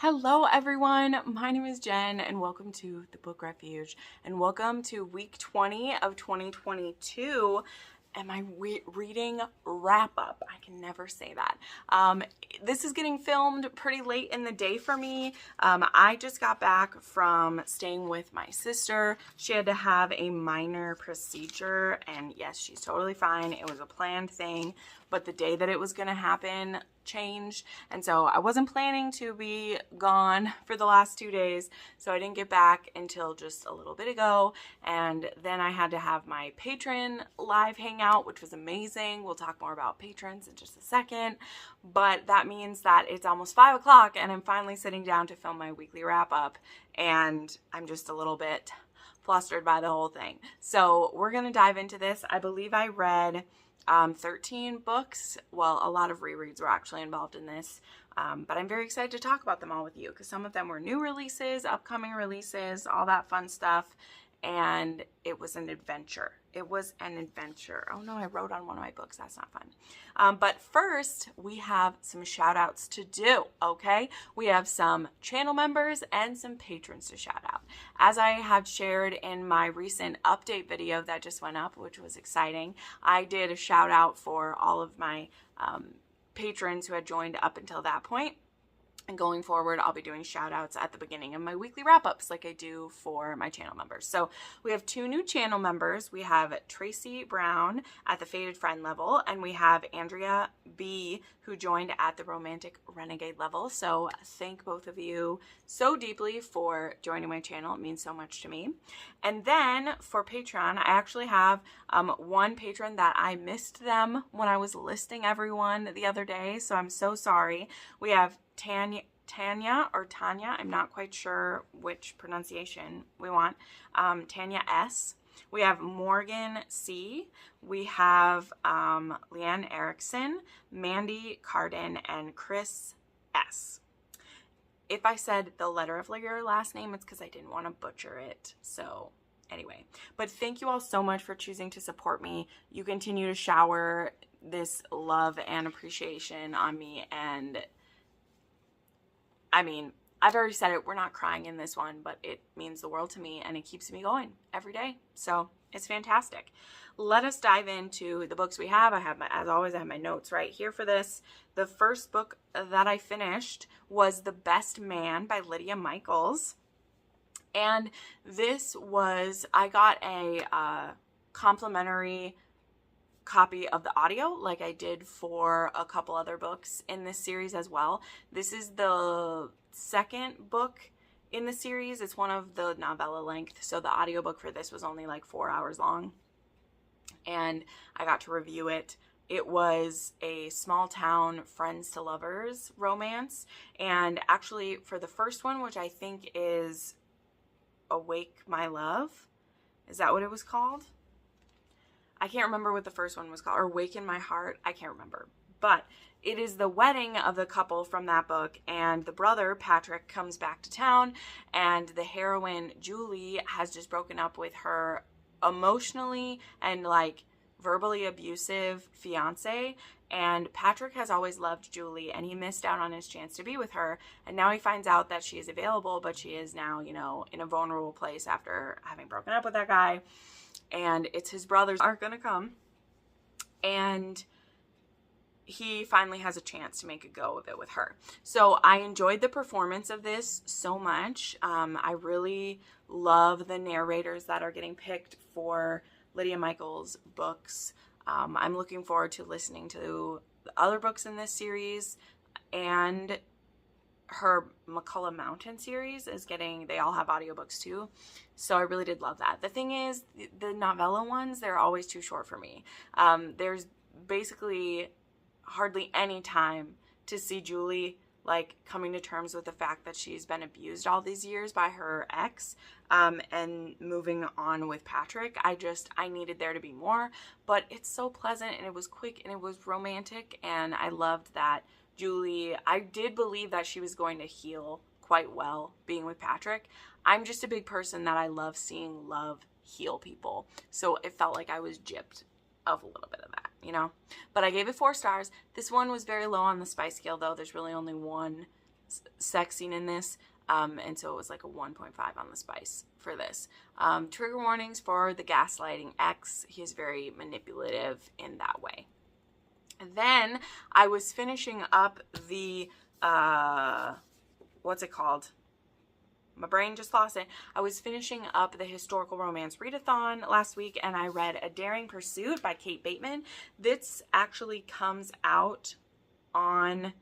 Hello everyone, my name is Jen and welcome to the Book Refuge and welcome to week 20 of 2022 and my reading wrap up. I can never say that. This is getting filmed pretty late in the day for me. I just got back from staying with my sister. She had to have a minor procedure and yes, she's totally fine. It was a planned thing, but the day that it was gonna happen changed, and so I wasn't planning to be gone for the last 2 days, so I didn't get back until just a little bit ago. And then I had to have my patron live hangout, which was amazing. We'll talk more about patrons in just a second, but that means that it's almost 5 o'clock and I'm finally sitting down to film my weekly wrap up, and I'm just a little bit flustered by the whole thing. So we're gonna dive into this. I believe I read 13 books. Well, a lot of rereads were actually involved in this, but I'm very excited to talk about them all with you because some of them were new releases, upcoming releases, all that fun stuff, and it was an adventure. It was an adventure. Oh no, I wrote on one of my books. That's not fun. But first, we have some shout outs to do, okay? We have some channel members and some patrons to shout out. As I had shared in my recent update video that just went up, which was exciting, I did a shout out for all of my patrons who had joined up until that point. And going forward, I'll be doing shout outs at the beginning of my weekly wrap ups like I do for my channel members. So we have 2 new channel members. We have Tracy Brown at the Faded Friend level, and we have Andrea B, who joined at the Romantic Renegade level. So thank both of you so deeply for joining my channel. It means so much to me. And then for Patreon, I actually have one patron that I missed them when I was listing everyone the other day. So I'm so sorry. We have Tanya, I'm not quite sure which pronunciation we want, Tanya S. We have Morgan C. We have Leanne Erickson, Mandy Carden, and Chris S. If I said the letter of your last name, it's because I didn't want to butcher it. So anyway, but thank you all so much for choosing to support me. You continue to shower this love and appreciation on me, and I mean, I've already said it, we're not crying in this one, but it means the world to me and it keeps me going every day. So it's fantastic. Let us dive into the books we have. As always, I have my notes right here for this. The first book that I finished was The Best Man by Lydia Michaels. And this was, I got a complimentary copy of the audio like I did for a couple other books in this series as well. This is the second book in the series. It's one of the novella length, so the audiobook for this was only like 4 hours long, and I got to review it. It was a small town friends to lovers romance, and actually for the first one, which I think is Awake My Love, is that what it was called? I can't remember what the first one was called, or Waken My Heart. I can't remember. But it is the wedding of the couple from that book, and the brother, Patrick, comes back to town, and the heroine, Julie, has just broken up with her emotionally and like verbally abusive fiance, and Patrick has always loved Julie, and he missed out on his chance to be with her, and now he finds out that she is available, but she is now, you know, in a vulnerable place after having broken up with that guy. And it's his brothers are gonna come, and he finally has a chance to make a go of it with her. So I enjoyed the performance of this so much. I really love the narrators that are getting picked for Lydia Michaels books. I'm looking forward to listening to the other books in this series, and her McCullough Mountain series is getting, they all have audiobooks too. So I really did love that. The thing is, the novella ones, they're always too short for me. There's basically hardly any time to see Julie like coming to terms with the fact that she's been abused all these years by her ex, and moving on with Patrick. I needed there to be more, but it's so pleasant, and it was quick, and it was romantic, and I loved that Julie, I did believe that she was going to heal quite well being with Patrick. I'm just a big person that I love seeing love heal people. So it felt like I was gypped of a little bit of that, you know? But I gave it 4 stars. This one was very low on the spice scale though. There's really only one sex scene in this. And so it was like a 1.5 on the spice for this. Trigger warnings for the gaslighting ex. He is very manipulative in that way. And then I was finishing up the, what's it called? My brain just lost it. I was finishing up the historical romance readathon last week, and I read A Daring Pursuit by Kate Bateman. This actually comes out on,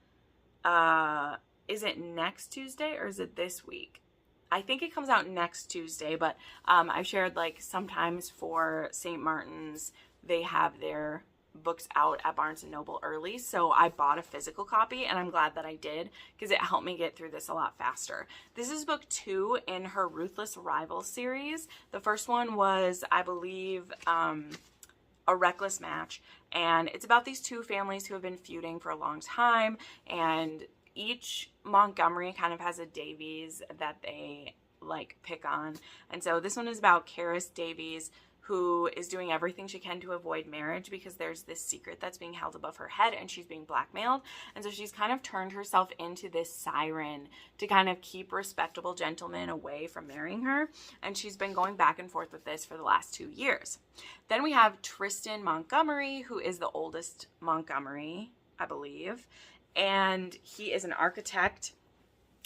is it next Tuesday or is it this week? I think it comes out next Tuesday, but I've shared like sometimes for St. Martin's, they have their books out at Barnes & Noble early. So I bought a physical copy, and I'm glad that I did because it helped me get through this a lot faster. This is book 2 in her Ruthless Rival series. The first one was, I believe, A Reckless Match. And it's about these two families who have been feuding for a long time, and each Montgomery kind of has a Davies that they like pick on. And so this one is about Karis Davies, who is doing everything she can to avoid marriage because there's this secret that's being held above her head and she's being blackmailed. And so she's kind of turned herself into this siren to kind of keep respectable gentlemen away from marrying her. And she's been going back and forth with this for the last 2 years. Then we have Tristan Montgomery, who is the oldest Montgomery, I believe. And he is an architect,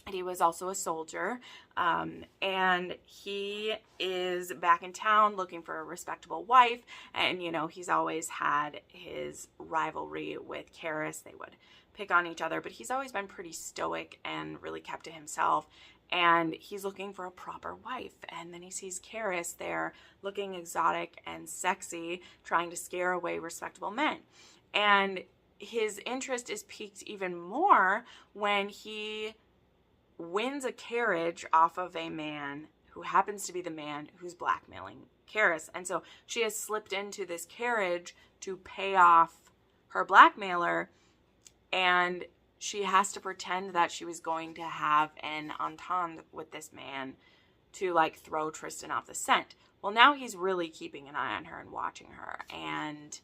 and he was also a soldier, and he is back in town looking for a respectable wife. And, you know, he's always had his rivalry with Karis. They would pick on each other, but he's always been pretty stoic and really kept to himself. And he's looking for a proper wife. And then he sees Karis there looking exotic and sexy, trying to scare away respectable men. And his interest is piqued even more when he wins a carriage off of a man who happens to be the man who's blackmailing Karis. And so she has slipped into this carriage to pay off her blackmailer, and she has to pretend that she was going to have an entente with this man to like throw Tristan off the scent. Well, now he's really keeping an eye on her and watching her, and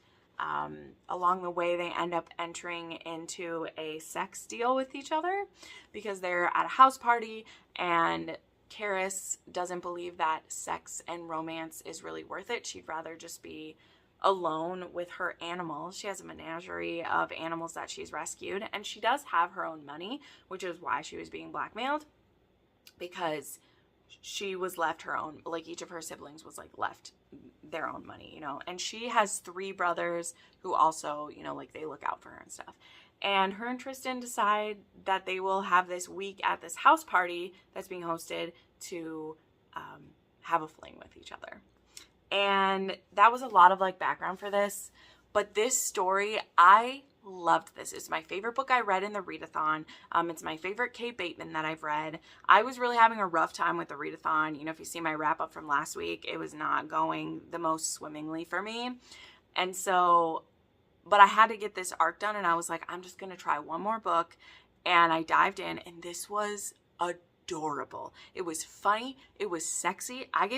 along the way, they end up entering into a sex deal with each other because they're at a house party, and Karis doesn't believe that sex and romance is really worth it. She'd rather just be alone with her animals. She has a menagerie of animals that she's rescued, and she does have her own money, which is why she was being blackmailed, because she was left her own, like each of her siblings was like left their own money, you know. And she has 3 brothers who also, you know, like they look out for her and stuff. And her and Tristan decide that they will have this week at this house party that's being hosted to have a fling with each other. And that was a lot of like background for this. But this story, I loved this. It's my favorite book I read in the readathon. It's my favorite Kate Bateman that I've read. I was really having a rough time with the readathon. You know, if you see my wrap up from last week, it was not going the most swimmingly for me. And so, but I had to get this arc done, and I was like, I'm just going to try one more book. And I dived in, and this was adorable. It was funny. It was sexy. I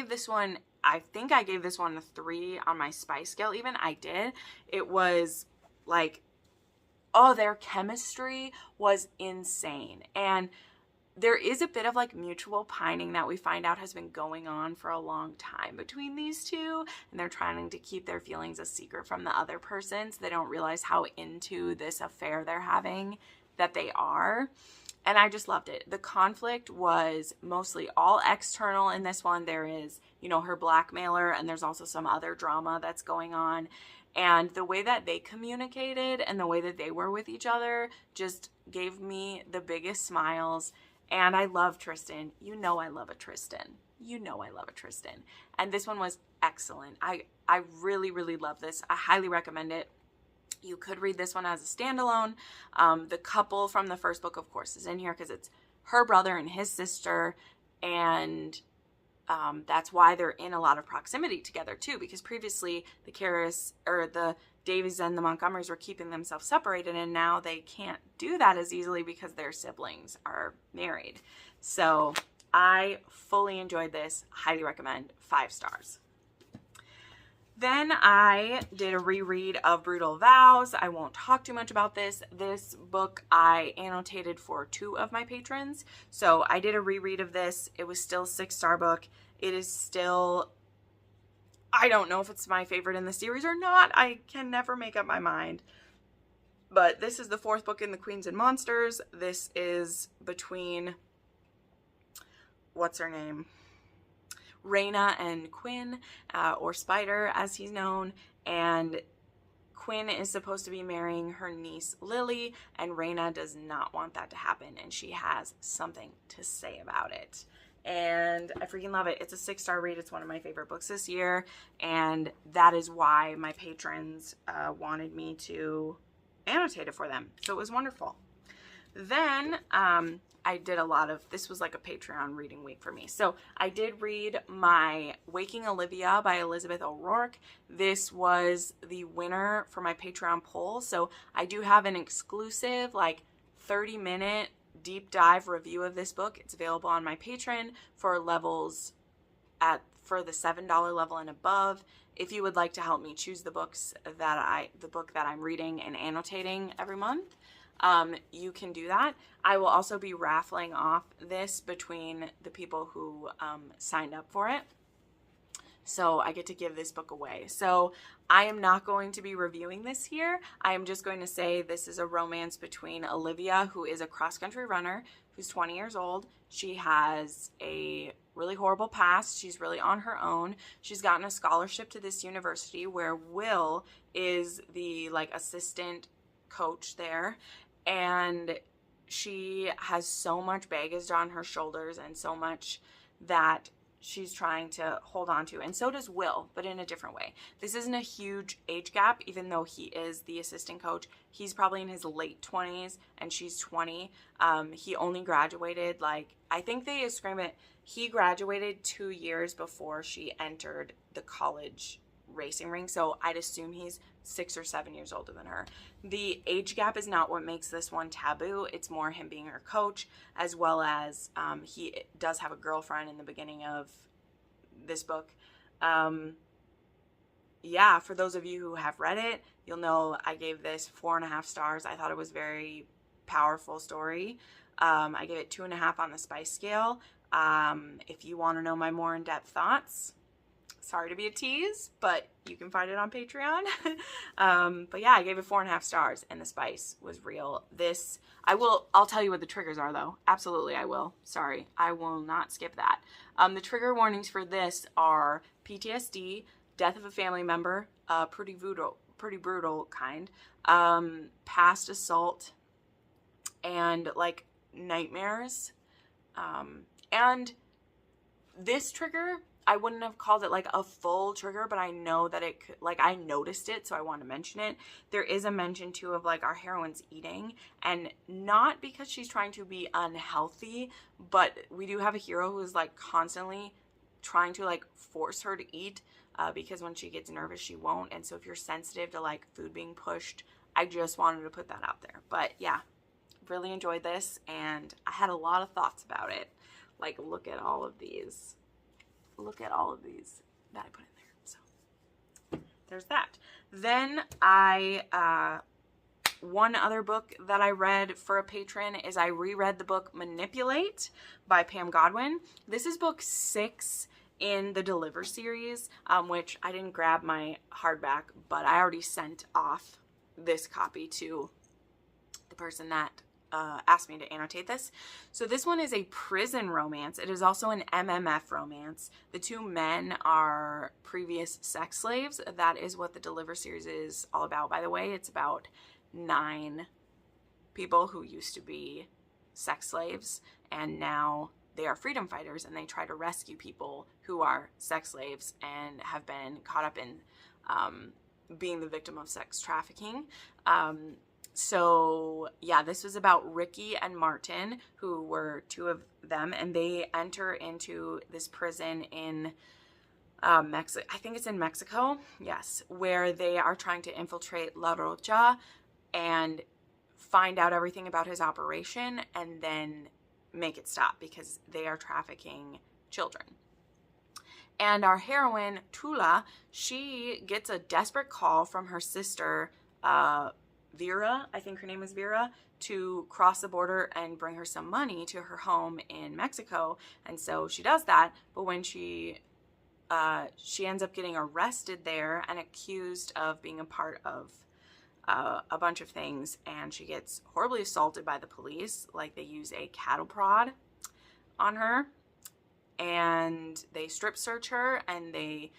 think I gave this one a 3 on my spice scale even. I did. It was like, oh, their chemistry was insane. And there is a bit of like mutual pining that we find out has been going on for a long time between these two. And they're trying to keep their feelings a secret from the other person, so they don't realize how into this affair they're having that they are. And I just loved it. The conflict was mostly all external in this one. There is, you know, her blackmailer, and there's also some other drama that's going on. And the way that they communicated and the way that they were with each other just gave me the biggest smiles. And I love Tristan. You know I love a Tristan. You know I love a Tristan. And this one was excellent. I really, really love this. I highly recommend it. You could read this one as a standalone. The couple from the first book, of course, is in here because it's her brother and his sister. And that's why they're in a lot of proximity together too, because previously the Davies and the Montgomerys were keeping themselves separated, and now they can't do that as easily because their siblings are married. So I fully enjoyed this. Highly recommend. 5 stars. Then I did a reread of Brutal Vows. I won't talk too much about this. This book I annotated for 2 of my patrons. So I did a reread of this. It was still a 6-star book. It is still, I don't know if it's my favorite in the series or not. I can never make up my mind. But this is the 4th book in the Queens and Monsters. This is between, what's her name? Raina and Quinn, or Spider as he's known, and Quinn is supposed to be marrying her niece Lily, and Raina does not want that to happen, and she has something to say about it. And I freaking love it. It's a 6-star read. It's one of my favorite books this year, and that is why my patrons wanted me to annotate it for them. So it was wonderful. Then I did a lot of, this was like a Patreon reading week for me. So I did read my Waking Olivia by Elizabeth O'Rourke. This was the winner for my Patreon poll. So I do have an exclusive like 30-minute deep dive review of this book. It's available on my Patreon for levels for the $7 level and above. If you would like to help me choose the book that I'm reading and annotating every month, you can do that. I will also be raffling off this between the people who signed up for it. So I get to give this book away. So I am not going to be reviewing this here. I am just going to say this is a romance between Olivia, who is a cross-country runner, who's 20 years old. She has a really horrible past. She's really on her own. She's gotten a scholarship to this university where Will is the like assistant coach there. And she has so much baggage on her shoulders and so much that she's trying to hold on to. And so does Will, but in a different way. This isn't a huge age gap, even though he is the assistant coach. He's probably in his late 20s and she's 20. He only graduated, like, I think they describe it, he graduated 2 years before she entered the college racing ring. So I'd assume he's 6 or 7 years older than her. The age gap is not what makes this one taboo. It's more him being her coach, as well as he does have a girlfriend in the beginning of this book. Yeah, for those of you who have read it, you'll know I gave this 4.5 stars. I thought it was a very powerful story. I gave it 2.5 on the spice scale. If you want to know my more in-depth thoughts, sorry to be a tease, but you can find it on Patreon. But yeah, I gave it 4.5 stars and the spice was real. I'll tell you what the triggers are though. Absolutely, I will. Sorry, I will not skip that. The trigger warnings for this are PTSD, death of a family member, pretty brutal kind, past assault, and like nightmares. And this trigger, I wouldn't have called it like a full trigger, but I know that it could, like, I noticed it, so I want to mention it. There is a mention too of like our heroine's eating, and not because she's trying to be unhealthy, but we do have a hero who is like constantly trying to like force her to eat, because when she gets nervous she won't. And so if you're sensitive to like food being pushed, I just wanted to put that out there. But yeah, really enjoyed this, and I had a lot of thoughts about it. Like, look at all of these that I put in there. So there's that. Then one other book that I read for a patron is I reread the book Manipulate by Pam Godwin. This is book 6 in the Deliver series, which I didn't grab my hardback, but I already sent off this copy to the person that asked me to annotate this. So this one is a prison romance. It is also an MMF romance. The 2 men are previous sex slaves. That is what the Deliver series is all about, by the way. It's about 9 people who used to be sex slaves, and now they are freedom fighters, and they try to rescue people who are sex slaves and have been caught up in being the victim of sex trafficking. So yeah, this was about Ricky and Martin, who were 2 of them, and they enter into this prison in Mexico. I think it's in Mexico, yes, where they are trying to infiltrate La Rocha and find out everything about his operation and then make it stop, because they are trafficking children. And our heroine, Tula, she gets a desperate call from her sister, Vera, I think her name is Vera, to cross the border and bring her some money to her home in Mexico. And so she does that, but when she ends up getting arrested there and accused of being a part of a bunch of things, and she gets horribly assaulted by the police. Like, they use a cattle prod on her, and they strip search her, and they,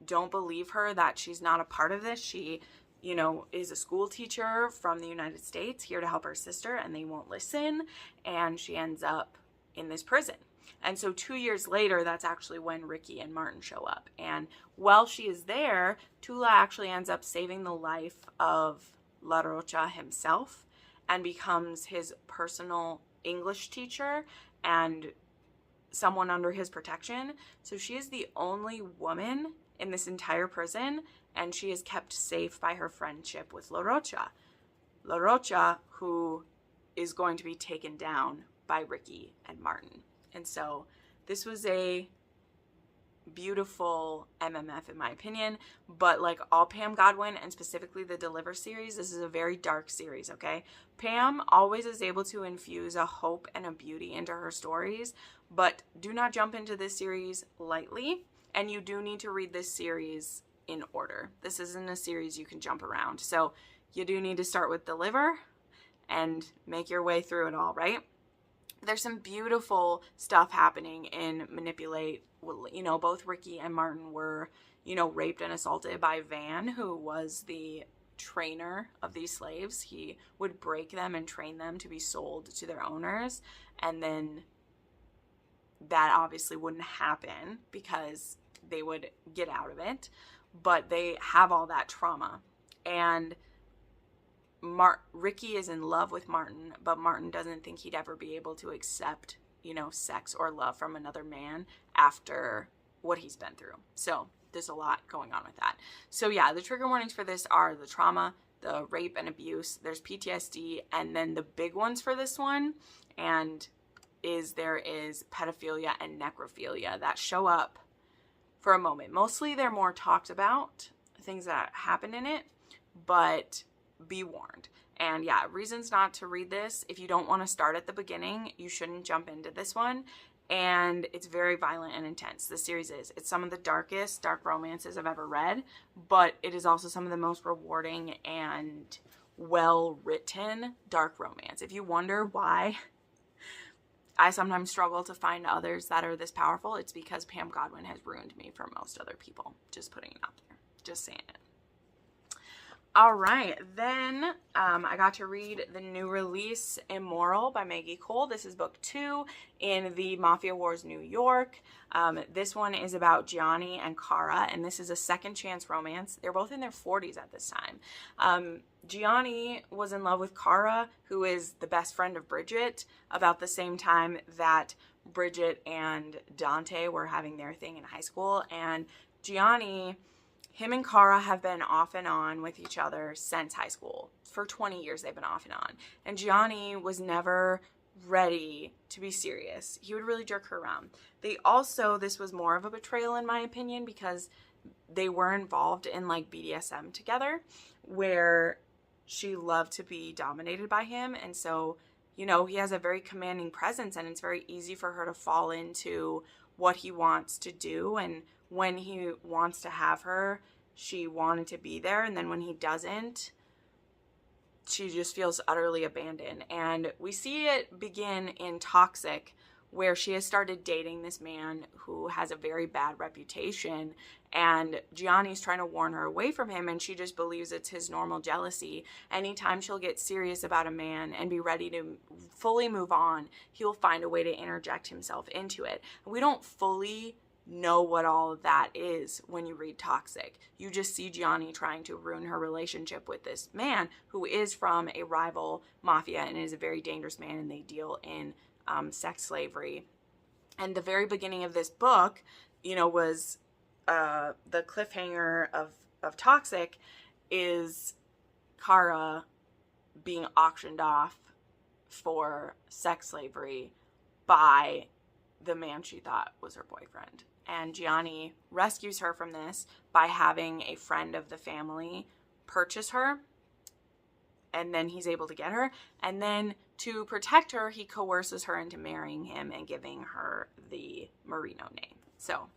don't believe her that she's not a part of this. She, is a school teacher from the United States here to help her sister, and they won't listen, and she ends up in this prison. And so 2 years later, that's actually when Ricky and Martin show up. And while she is there, Tula actually ends up saving the life of La Rocha himself and becomes his personal English teacher and someone under his protection. So she is the only woman in this entire prison, and she is kept safe by her friendship with La Rocha. La Rocha, who is going to be taken down by Ricky and Martin. And so this was a beautiful MMF in my opinion, but like all Pam Godwin and specifically the Deliver series, this is a very dark series, okay? Pam always is able to infuse a hope and a beauty into her stories, but do not jump into this series lightly, and you do need to read this series in order. This isn't a series you can jump around. So you do need to start with Deliver and make your way through it all, right? There's some beautiful stuff happening in Manipulate. Both Ricky and Martin were, raped and assaulted by Van, who was the trainer of these slaves. He would break them and train them to be sold to their owners. And then that obviously wouldn't happen because they would get out of it. But they have all that trauma. And Ricky is in love with Martin, but Martin doesn't think he'd ever be able to accept, sex or love from another man after what he's been through. So there's a lot going on with that. So yeah, the trigger warnings for this are the trauma, the rape and abuse, there's PTSD, and then the big ones for this one there is pedophilia and necrophilia that show up for a moment. Mostly they're more talked about, things that happen in it, but be warned. And yeah, reasons not to read this. If you don't want to start at the beginning, you shouldn't jump into this one. And it's very violent and intense. The series is. It's some of the darkest dark romances I've ever read, but it is also some of the most rewarding and well-written dark romance. If you wonder why I sometimes struggle to find others that are this powerful, it's because Pam Godwin has ruined me for most other people. Just putting it out there. Just saying it. All right, then I got to read the new release, Immoral by Maggie Cole. This is book 2 in the Mafia Wars New York. This one is about Gianni and Cara, and this is a second chance romance. They're both in their 40s at this time. Gianni was in love with Cara, who is the best friend of Bridget, about the same time that Bridget and Dante were having their thing in high school. And Gianni, him and Cara have been off and on with each other since high school. For 20 years they've been off and on. And Gianni was never ready to be serious. He would really jerk her around. This was more of a betrayal in my opinion, because they were involved in like BDSM together, where she loved to be dominated by him. And so, he has a very commanding presence, and it's very easy for her to fall into what he wants to do. And when he wants to have her, she wanted to be there. And then when he doesn't, she just feels utterly abandoned. And we see it begin in Toxic, where she has started dating this man who has a very bad reputation. And Gianni's trying to warn her away from him, and she just believes it's his normal jealousy. Anytime she'll get serious about a man and be ready to fully move on, he'll find a way to interject himself into it. We don't fully know what all of that is when you read Toxic. You just see Gianni trying to ruin her relationship with this man who is from a rival mafia and is a very dangerous man, and they deal in sex slavery. And the very beginning of this book, was the cliffhanger of Toxic is Cara being auctioned off for sex slavery by the man she thought was her boyfriend. and Gianni rescues her from this by having a friend of the family purchase her, and then he's able to get her, and then to protect her, he coerces her into marrying him and giving her the Marino name. So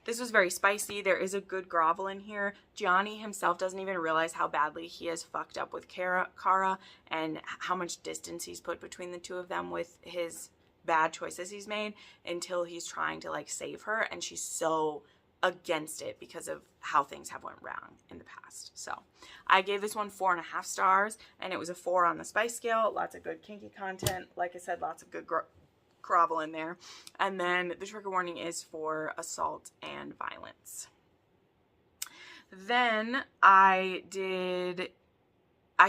this was very spicy. There is a good grovel in here. Gianni himself doesn't even realize how badly he has fucked up with Kara and how much distance he's put between the two of them with his bad choices he's made, until he's trying to like save her, and she's so against it because of how things have went wrong in the past. So I gave this one 4.5 stars, and it was a 4 on the spice scale. Lots of good kinky content. Like I said, lots of good grovel in there. And then the trigger warning is for assault and violence. Then I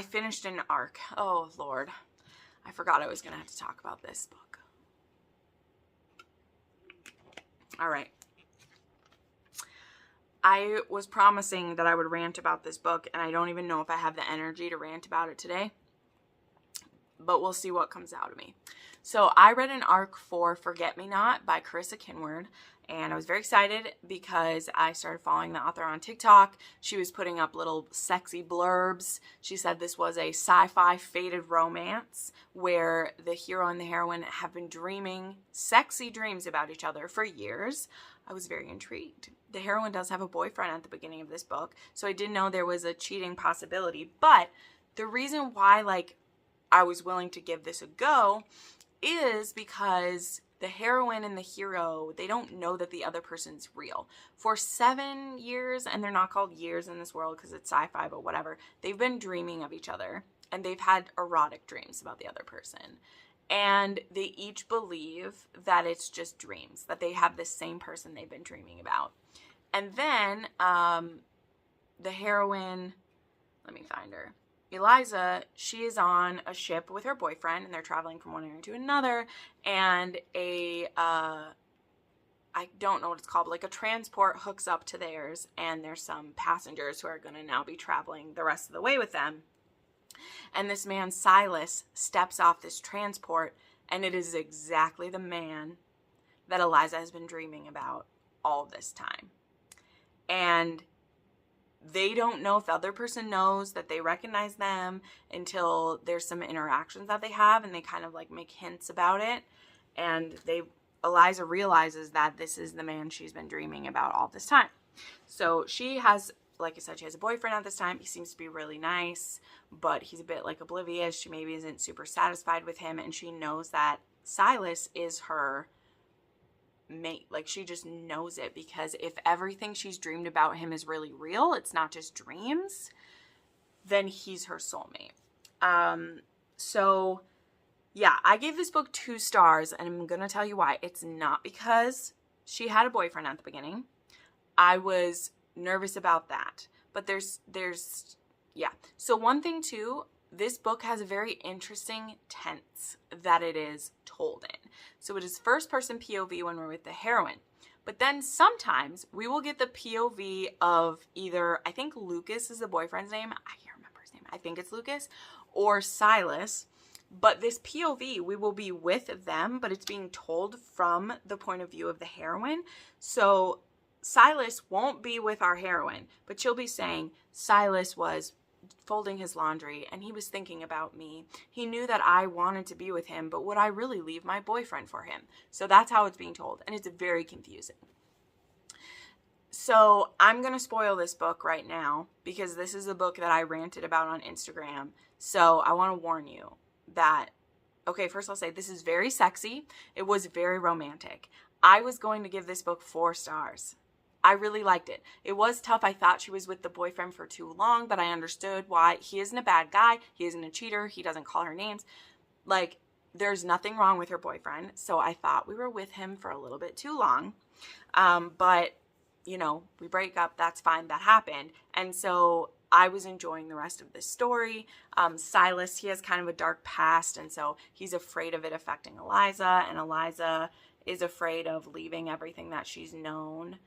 finished an arc. Oh Lord, I forgot I was gonna have to talk about this book. All right. I was promising that I would rant about this book, and I don't even know if I have the energy to rant about it today, but we'll see what comes out of me. So I read an arc for Forget Me Not by Carissa Kinward, and I was very excited because I started following the author on TikTok. She was putting up little sexy blurbs. She said this was a sci-fi faded romance where the hero and the heroine have been dreaming sexy dreams about each other for years. I was very intrigued. The heroine does have a boyfriend at the beginning of this book, so I didn't know there was a cheating possibility. But the reason why, like, I was willing to give this a go is because the heroine and the hero, they don't know that the other person's real. For 7 years, and they're not called years in this world because it's sci-fi, but whatever, they've been dreaming of each other, and they've had erotic dreams about the other person. And they each believe that it's just dreams, that they have this same person they've been dreaming about. And then the heroine, let me find her, Eliza, she is on a ship with her boyfriend, and they're traveling from one area to another, and I don't know what it's called, but like a transport hooks up to theirs, and there's some passengers who are going to now be traveling the rest of the way with them. And this man, Silas, steps off this transport, and it is exactly the man that Eliza has been dreaming about all this time. And they don't know if the other person knows that they recognize them until there's some interactions that they have, and they kind of like make hints about it. And Eliza realizes that this is the man she's been dreaming about all this time. So she has, like I said, she has a boyfriend at this time. He seems to be really nice, but he's a bit like oblivious. She maybe isn't super satisfied with him, and she knows that Silas is her mate. Like, she just knows it, because if everything she's dreamed about him is really real, it's not just dreams, then he's her soulmate. So yeah, I gave this book 2 stars, and I'm gonna tell you why. It's not because she had a boyfriend at the beginning. I was nervous about that, but there's yeah. So one thing too, this book has a very interesting tense that it is told in. So it is first person POV when we're with the heroine, but then sometimes we will get the POV of either, I think Lucas is the boyfriend's name, I can't remember his name, I think it's Lucas, or Silas. But this POV, we will be with them, but it's being told from the point of view of the heroine. So Silas won't be with our heroine, but she'll be saying, Silas was folding his laundry and he was thinking about me. He knew that I wanted to be with him, but would I really leave my boyfriend for him? So that's how it's being told, and it's very confusing. So I'm going to spoil this book right now, because this is a book that I ranted about on Instagram. So I want to warn you that, okay, first I'll say this is very sexy. It was very romantic. I was going to give this book 4 stars. I really liked it. It was tough. I thought she was with the boyfriend for too long, but I understood why. He isn't a bad guy. He isn't a cheater. He doesn't call her names. Like, there's nothing wrong with her boyfriend. So I thought we were with him for a little bit too long. But, you know, we break up. That's fine. That happened. And so I was enjoying the rest of this story. Silas, he has kind of a dark past, and so he's afraid of it affecting Eliza, and Eliza is afraid of leaving everything that she's known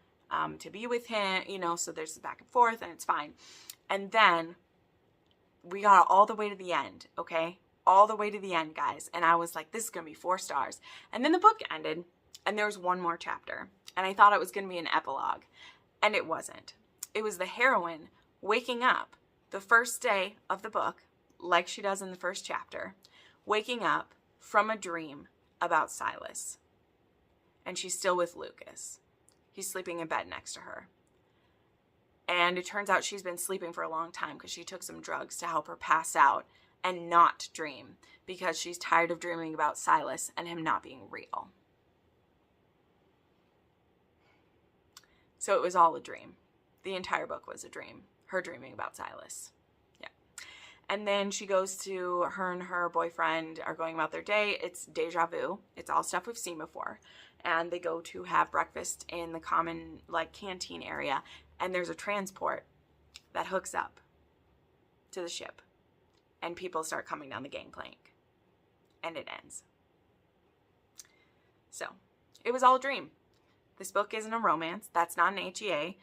to be with him, you know, so there's back and forth, and it's fine. And then we got all the way to the end, okay? All the way to the end, guys. And I was like, this is going to be 4 stars. And then the book ended, and there was one more chapter. and I thought it was going to be an epilogue, and it wasn't. It was the heroine waking up the first day of the book, like she does in the first chapter, waking up from a dream about Silas. And she's still with Lucas. He's sleeping in bed next to her. And it turns out she's been sleeping for a long time because she took some drugs to help her pass out and not dream, because she's tired of dreaming about Silas and him not being real. So it was all a dream. The entire book was a dream. Her dreaming about Silas. Yeah. And then she goes to, her and her boyfriend are going about their day. It's deja vu. It's all stuff we've seen before. And they go to have breakfast in the common, like, canteen area. And there's a transport that hooks up to the ship. And people start coming down the gangplank. And it ends. So, it was all a dream. This book isn't a romance. That's not an HEA.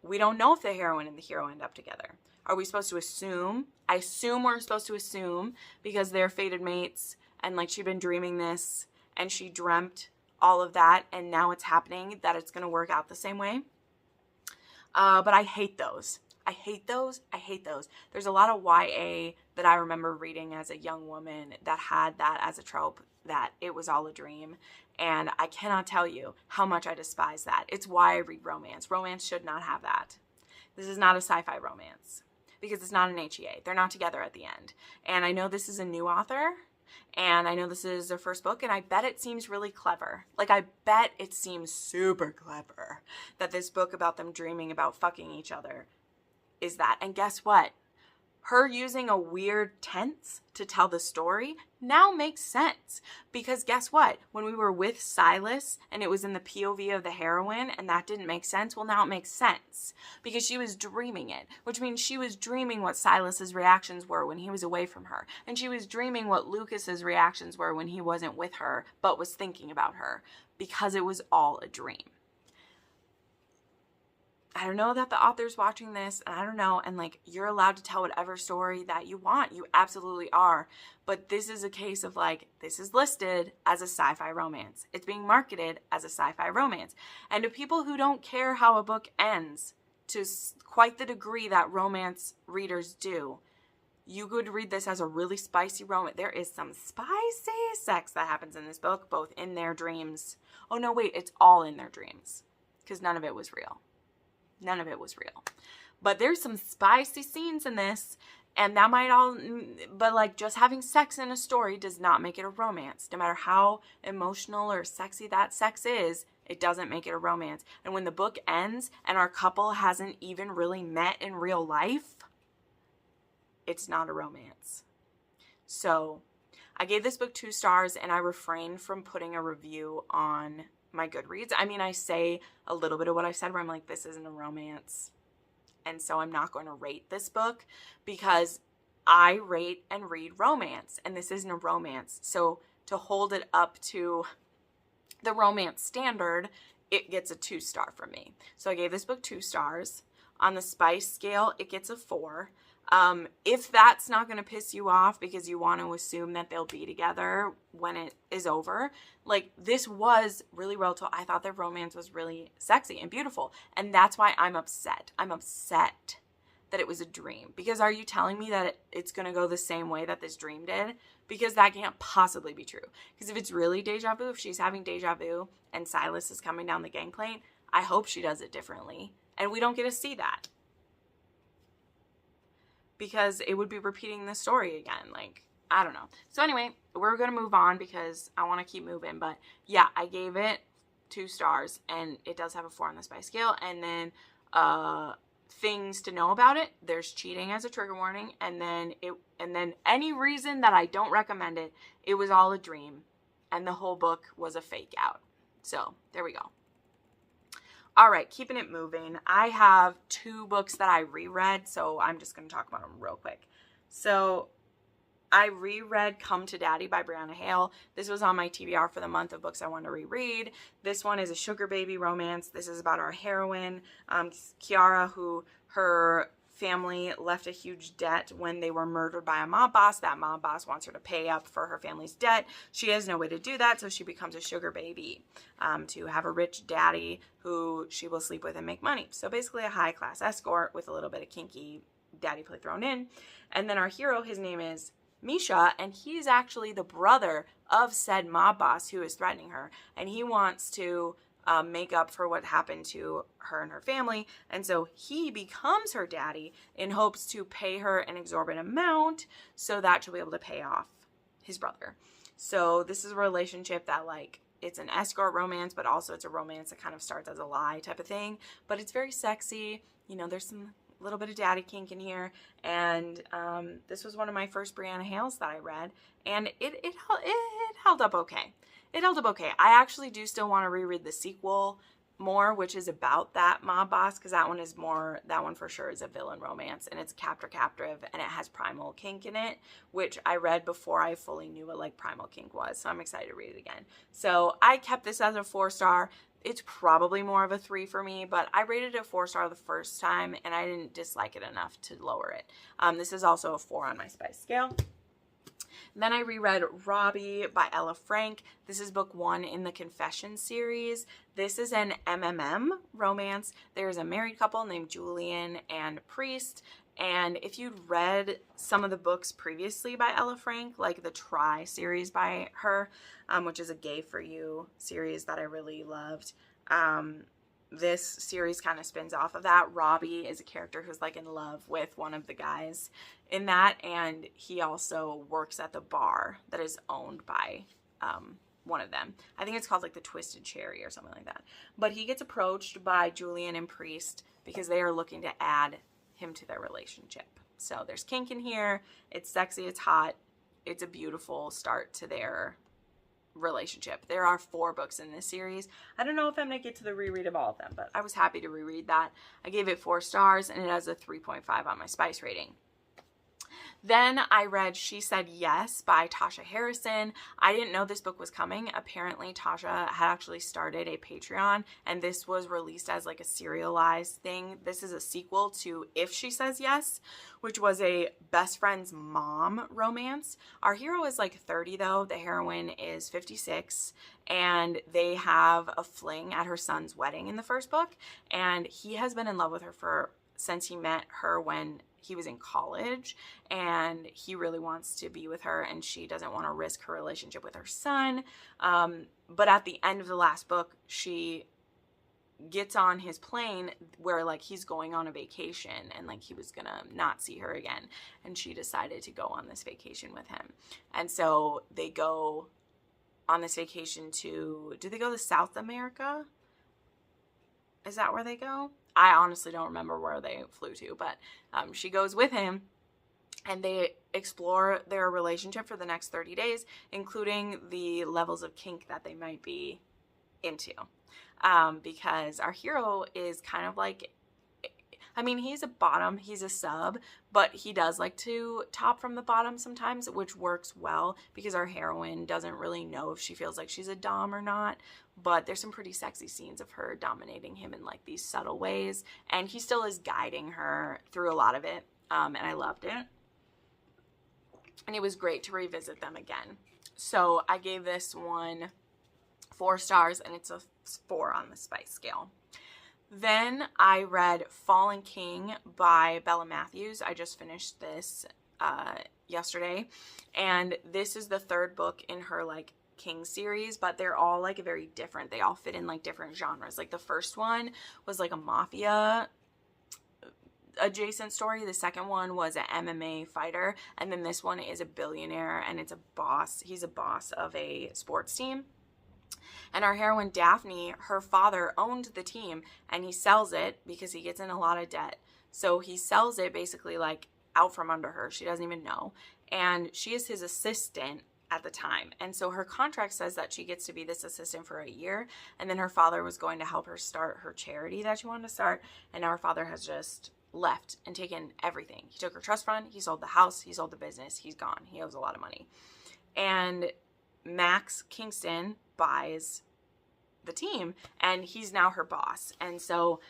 We don't know if the heroine and the hero end up together. Are we supposed to assume? I assume we're supposed to assume, because they're fated mates, and like she'd been dreaming this, and she dreamt all of that, and now it's happening, that it's going to work out the same way. But I hate those. I hate those. I hate those. There's a lot of YA that I remember reading as a young woman that had that as a trope, that it was all a dream. And I cannot tell you how much I despise that. It's why I read romance. Romance should not have that. This is not a sci-fi romance, because it's not an HEA. They're not together at the end. And I know this is a new author, and I know this is their first book, and I bet it seems really clever. Like, I bet it seems super clever that this book about them dreaming about fucking each other is that. And guess what? Her using a weird tense to tell the story now makes sense. Because guess what? When we were with Silas and it was in the POV of the heroine and that didn't make sense, well, now it makes sense. Because she was dreaming it, which means she was dreaming what Silas's reactions were when he was away from her. And she was dreaming what Lucas's reactions were when he wasn't with her, but was thinking about her. Because it was all a dream. I don't know that the author's watching this, and I don't know, and like, you're allowed to tell whatever story that you want. You absolutely are. But this is a case of like, this is listed as a sci-fi romance. It's being marketed as a sci-fi romance. And to people who don't care how a book ends, to quite the degree that romance readers do, you could read this as a really spicy romance. There is some spicy sex that happens in this book, both in their dreams. Oh no, wait, it's all in their dreams, because none of it was real. None of it was real. But there's some spicy scenes in this, and that might all, but like, just having sex in a story does not make it a romance. No matter how emotional or sexy that sex is, it doesn't make it a romance. And when the book ends and our couple hasn't even really met in real life, it's not a romance. So I gave this book 2 stars, and I refrained from putting a review on my Goodreads. I mean, I say a little bit of what I said, where I'm like, this isn't a romance. And so I'm not going to rate this book, because I rate and read romance, and this isn't a romance. So to hold it up to the romance standard, it gets a 2 star from me. So I gave this book 2 stars. On the spice scale, it gets a 4. If that's not going to piss you off because you want to assume that they'll be together when it is over, like, this was really well told. I thought their romance was really sexy and beautiful, and that's why I'm upset. I'm upset that it was a dream, because are you telling me that it's going to go the same way that this dream did? Because that can't possibly be true. Because if it's really deja vu, if she's having deja vu and Silas is coming down the gangplank, I hope she does it differently, and we don't get to see that. Because it would be repeating the story again. Like, I don't know. So anyway, we're going to move on because I want to keep moving. But yeah, I gave it 2 stars, and it does have a 4 on the spice scale. And then things to know about it. There's cheating as a trigger warning. And then any reason that I don't recommend it, it was all a dream. And the whole book was a fake out. So there we go. All right, keeping it moving. I have 2 books that I reread, so I'm just going to talk about them real quick. So I reread Come to Daddy by Brianna Hale. This was on my TBR for the month of books I wanted to reread. This one is a sugar baby romance. This is about our heroine, Kiara, who her family left a huge debt when they were murdered by a mob boss. That mob boss wants her to pay up for her family's debt. She has no way to do that, so she becomes a sugar baby to have a rich daddy who she will sleep with and make money. So basically a high-class escort with a little bit of kinky daddy play thrown in. And then our hero, his name is Misha, and he's actually the brother of said mob boss who is threatening her. And he wants to make up for what happened to her and her family. And so he becomes her daddy in hopes to pay her an exorbitant amount so that she'll be able to pay off his brother. So this is a relationship that, like, it's an escort romance, but also it's a romance that kind of starts as a lie type of thing. But it's very sexy. You know, there's some little bit of daddy kink in here. And this was one of my first Brianna Hales that I read. And it held up okay. It held up okay. I actually do still want to reread the sequel more, which is about that mob boss, because that one for sure is a villain romance, and it's captive, and it has primal kink in it, which I read before I fully knew what like primal kink was, so I'm excited to read it again. So I kept this as a 4-star. It's probably more of a 3 for me, but I rated it a 4-star the first time, and I didn't dislike it enough to lower it. This is also a 4 on my spice scale. Then I reread Robbie by Ella Frank. This is book 1 in the Confession series. This is an MMM romance. There's a married couple named Julian and Priest. And if you'd read some of the books previously by Ella Frank, like the Try series by her, which is a Gay for You series that I really loved, this series kind of spins off of that. Robbie is a character who's like in love with one of the guys in that, and he also works at the bar that is owned by one of them. I think it's called like the Twisted Cherry or something like that. But he gets approached by Julian and Priest because they are looking to add him to their relationship. So there's kink in here. It's sexy. It's hot. It's a beautiful start to their relationship. There are 4 books in this series. I don't know if I'm going to get to the reread of all of them, but I was happy to reread that. I gave it 4 stars, and it has a 3.5 on my spice rating. Then I read She Said Yes by Tasha Harrison. I didn't know this book was coming. Apparently Tasha had actually started a Patreon, and this was released as like a serialized thing. This is a sequel to If She Says Yes, which was a best friend's mom romance. Our hero is like 30 though. The heroine is 56, and they have a fling at her son's wedding in the first book, and he has been in love with her since he met her when he was in college, and he really wants to be with her, and she doesn't want to risk her relationship with her son. But at the end of the last book, she gets on his plane where like he's going on a vacation, and like he was gonna not see her again, and she decided to go on this vacation with him. And so they go on this vacation do they go to South America? Is that where they go? I honestly don't remember where they flew to, but she goes with him, and they explore their relationship for the next 30 days, including the levels of kink that they might be into. Because our hero is kind of like, I mean, he's a bottom, he's a sub, but he does like to top from the bottom sometimes, which works well because our heroine doesn't really know if she feels like she's a dom or not. But there's some pretty sexy scenes of her dominating him in like these subtle ways, and he still is guiding her through a lot of it, and I loved it. And it was great to revisit them again. So I gave this one 4 stars, and it's a 4 on the spice scale. Then I read Fallen King by Bella Matthews. I just finished this yesterday, and this is the 3rd book in her like King series, but they're all like very different. They all fit in like different genres. Like the first one was like a mafia adjacent story. The second one was an MMA fighter, and then this one is a billionaire, and it's a boss. He's a boss of a sports team. And our heroine Daphne, her father owned the team, and he sells it because he gets in a lot of debt. So he sells it basically like out from under her. She doesn't even know. And she is his assistant at the time. And so her contract says that she gets to be this assistant for a year. And then her father was going to help her start her charity that she wanted to start. And now her father has just left and taken everything. He took her trust fund. He sold the house. He sold the business. He's gone. He owes a lot of money. And Max Kingston buys the team, and he's now her boss. And so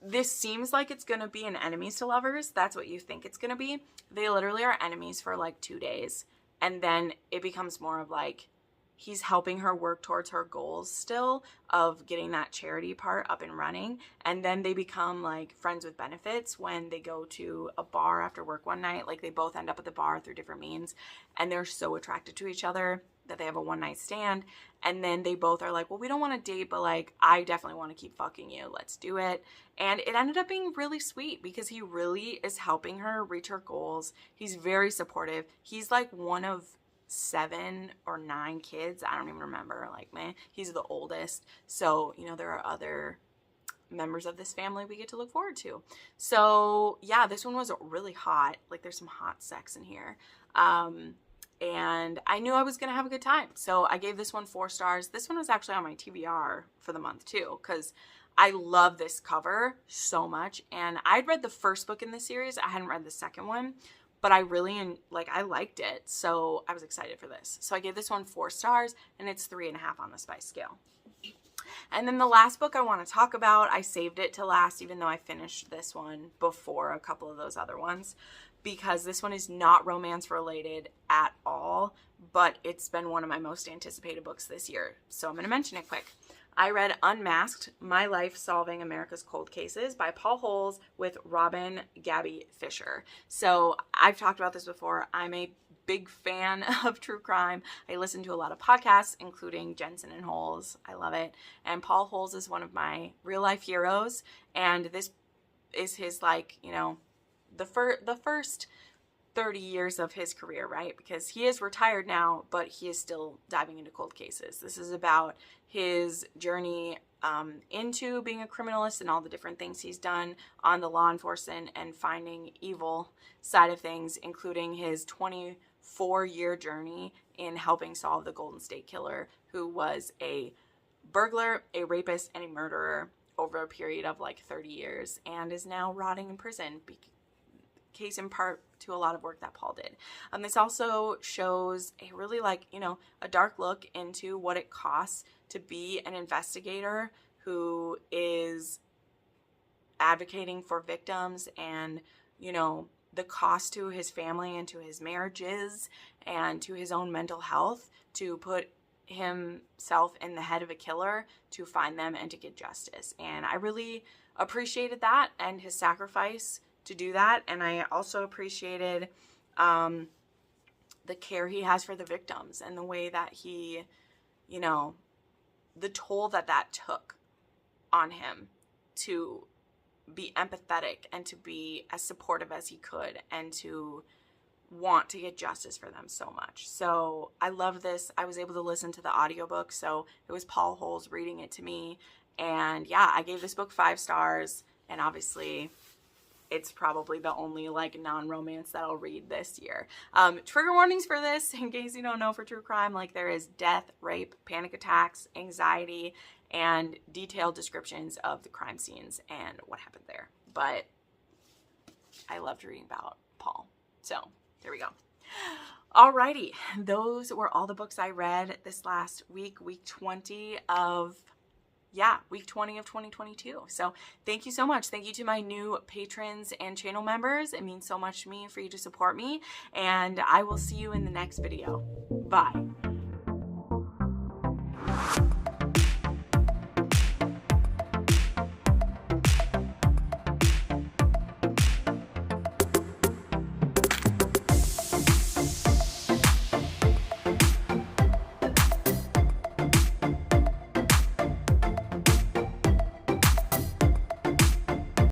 This seems like it's going to be an enemies to lovers. That's what you think it's going to be. They literally are enemies for like 2 days. And then it becomes more of like, he's helping her work towards her goals still of getting that charity part up and running. And then they become like friends with benefits when they go to a bar after work one night. Like they both end up at the bar through different means. And they're so attracted to each other that they have a one-night stand. And then they both are like, well, we don't want to date, but like, I definitely want to keep fucking you. Let's do it. And it ended up being really sweet because he really is helping her reach her goals. He's very supportive. He's like one of 7 or 9 kids. I don't even remember. Like, man, he's the oldest. So, you know, there are other members of this family we get to look forward to. So, yeah, this one was really hot. Like, there's some hot sex in here. And I knew I was going to have a good time. So I gave this one 4 stars. This one was actually on my TBR for the month too, because I love this cover so much. And I'd read the first book in the series. I hadn't read the second one, but I really, I liked it. So I was excited for this. So I gave this one 4 stars, and it's 3.5 on the spice scale. And then the last book I want to talk about, I saved it to last, even though I finished this one before a couple of those other ones, because this one is not romance related at all, but it's been one of my most anticipated books this year. So I'm going to mention it quick. I read Unmasked, My Life Solving America's Cold Cases by Paul Holes with Robin Gabby Fisher. So I've talked about this before. I'm a big fan of true crime. I listen to a lot of podcasts, including Jensen and Holes. I love it. And Paul Holes is one of my real life heroes. And this is his, like, you know, the first 30 years of his career, right? Because he is retired now, but he is still diving into cold cases. This is about his journey into being a criminalist and all the different things he's done on the law enforcement and finding evil side of things, including his 24-year journey in helping solve the Golden State Killer, who was a burglar, a rapist, and a murderer over a period of like 30 years and is now rotting in prison, case in part to a lot of work that Paul did. This also shows a really, like, you know, a dark look into what it costs to be an investigator who is advocating for victims, and, you know, the cost to his family and to his marriages and to his own mental health to put himself in the head of a killer to find them and to get justice. And I really appreciated that and his sacrifice to do that. And I also appreciated the care he has for the victims and the way that he, you know, the toll that took on him to be empathetic and to be as supportive as he could and to want to get justice for them so much. So I love this. I was able to listen to the audiobook, so it was Paul Holes reading it to me. And yeah, I gave this book 5 stars, and obviously it's probably the only like non-romance that I'll read this year. Trigger warnings for this, in case you don't know, for true crime, like there is death, rape, panic attacks, anxiety, and detailed descriptions of the crime scenes and what happened there. But I loved reading about Paul. So there we go. Alrighty, those were all the books I read this last week, week 20 of 2022. So thank you so much. Thank you to my new patrons and channel members. It means so much to me for you to support me, and I will see you in the next video. Bye.